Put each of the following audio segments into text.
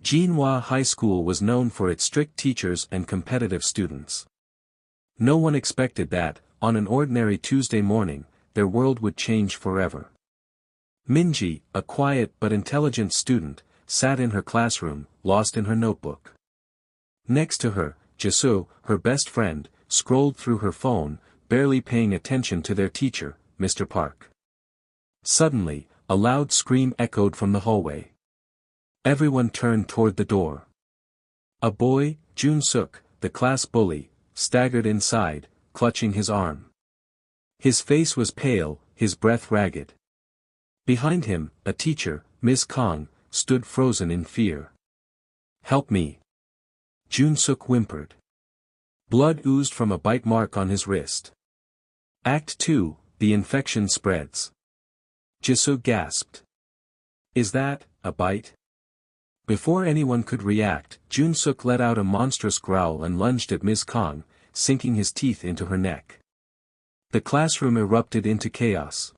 Jinhwa High School was known for its strict teachers and competitive students. No one expected that, on an ordinary Tuesday morning, their world would change forever. Minji, a quiet but intelligent student, sat in her classroom, lost in her notebook. Next to her, Jisoo, her best friend, scrolled through her phone, barely paying attention to their teacher, Mr. Park. Suddenly, a loud scream echoed from the hallway. Everyone turned toward the door. A boy, Jun-suk, the class bully, staggered inside, clutching his arm. His face was pale, his breath ragged. Behind him, a teacher, Ms. Kong, stood frozen in fear. "Help me!" Jun-suk whimpered. Blood oozed from a bite mark on his wrist. Act 2, the infection spreads. Jisoo gasped. "Is that a bite?" Before anyone could react, Jun-suk let out a monstrous growl and lunged at Ms. Kong, sinking his teeth into her neck. The classroom erupted into chaos.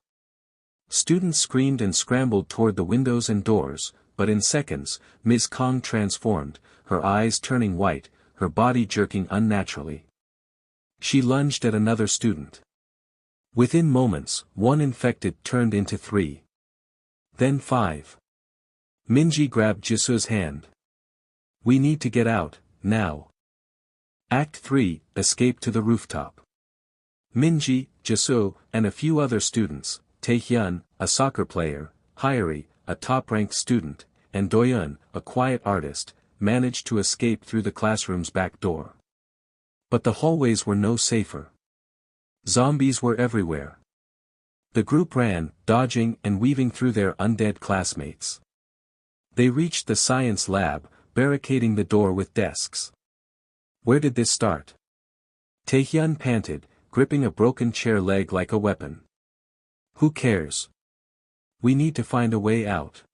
Students screamed and scrambled toward the windows and doors, but in seconds, Ms. Kong transformed, her eyes turning white, her body jerking unnaturally. She lunged at another student. Within moments, one infected turned into 3. Then 5. Minji grabbed Jisoo's hand. "We need to get out, now." Act 3, escape to the rooftop. Minji, Jisoo, and a few other students, Taehyun, a soccer player, Hyori, a top-ranked student, and Doyoon, a quiet artist, managed to escape through the classroom's back door. But the hallways were no safer. Zombies were everywhere. The group ran, dodging and weaving through their undead classmates. They reached the science lab, barricading the door with desks. "Where did this start?" Taehyun panted, gripping a broken chair leg like a weapon. "Who cares? We need to find a way out."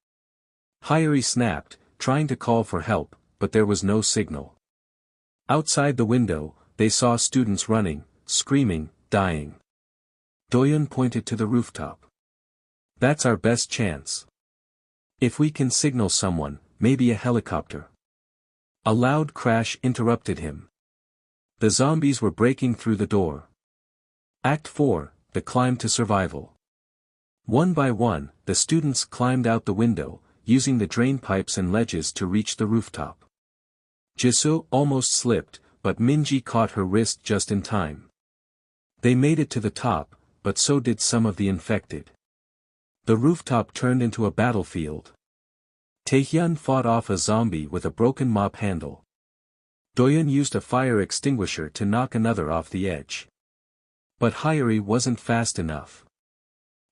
Hyori snapped, trying to call for help, but there was no signal. Outside the window, they saw students running, screaming, dying. Doyoon pointed to the rooftop. "That's our best chance. If we can signal someone, maybe a helicopter." A loud crash interrupted him. The zombies were breaking through the door. Act 4, the climb to survival. One by one, the students climbed out the window, using the drain pipes and ledges to reach the rooftop. Jisoo almost slipped, but Minji caught her wrist just in time. They made it to the top, but so did some of the infected. The rooftop turned into a battlefield. Taehyun fought off a zombie with a broken mop handle. Doyoon used a fire extinguisher to knock another off the edge. But Hyori wasn't fast enough.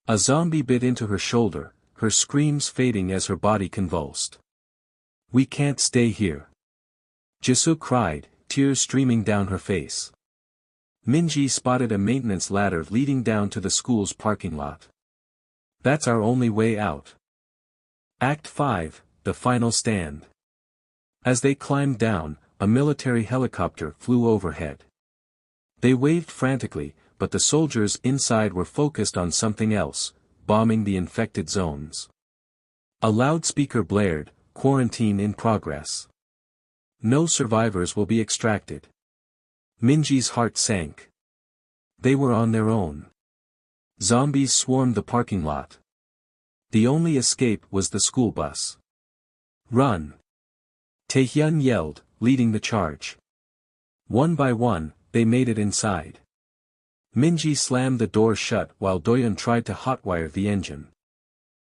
A zombie bit into her shoulder, her screams fading as her body convulsed. "We can't stay here," Jisoo cried, tears streaming down her face. Minji spotted a maintenance ladder leading down to the school's parking lot. "That's our only way out." Act 5, the final stand. As they climbed down, a military helicopter flew overhead. They waved frantically, but the soldiers inside were focused on something else, bombing the infected zones. A loudspeaker blared, "Quarantine in progress. No survivors will be extracted." Minji's heart sank. They were on their own. Zombies swarmed the parking lot. The only escape was the school bus. "Run!" Taehyun yelled, leading the charge. One by one, they made it inside. Minji slammed the door shut while Doyoon tried to hotwire the engine.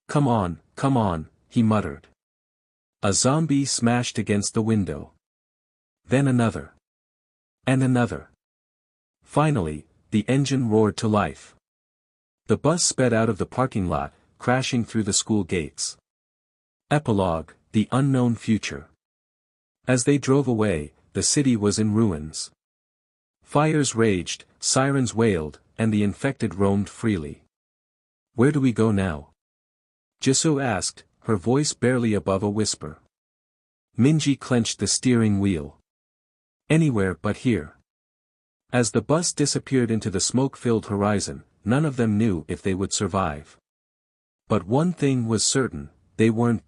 Come on," he muttered. A zombie smashed against the window. Then another. And another. Finally, the engine roared to life. The bus sped out of the parking lot, crashing through the school gates. Epilogue, the unknown future. As they drove away, the city was in ruins. Fires raged, sirens wailed, and the infected roamed freely. "Where do we go now?" Jisoo asked, her voice barely above a whisper. Minji clenched the steering wheel. "Anywhere but here." As the bus disappeared into the smoke-filled horizon, none of them knew if they would survive. But one thing was certain, they weren't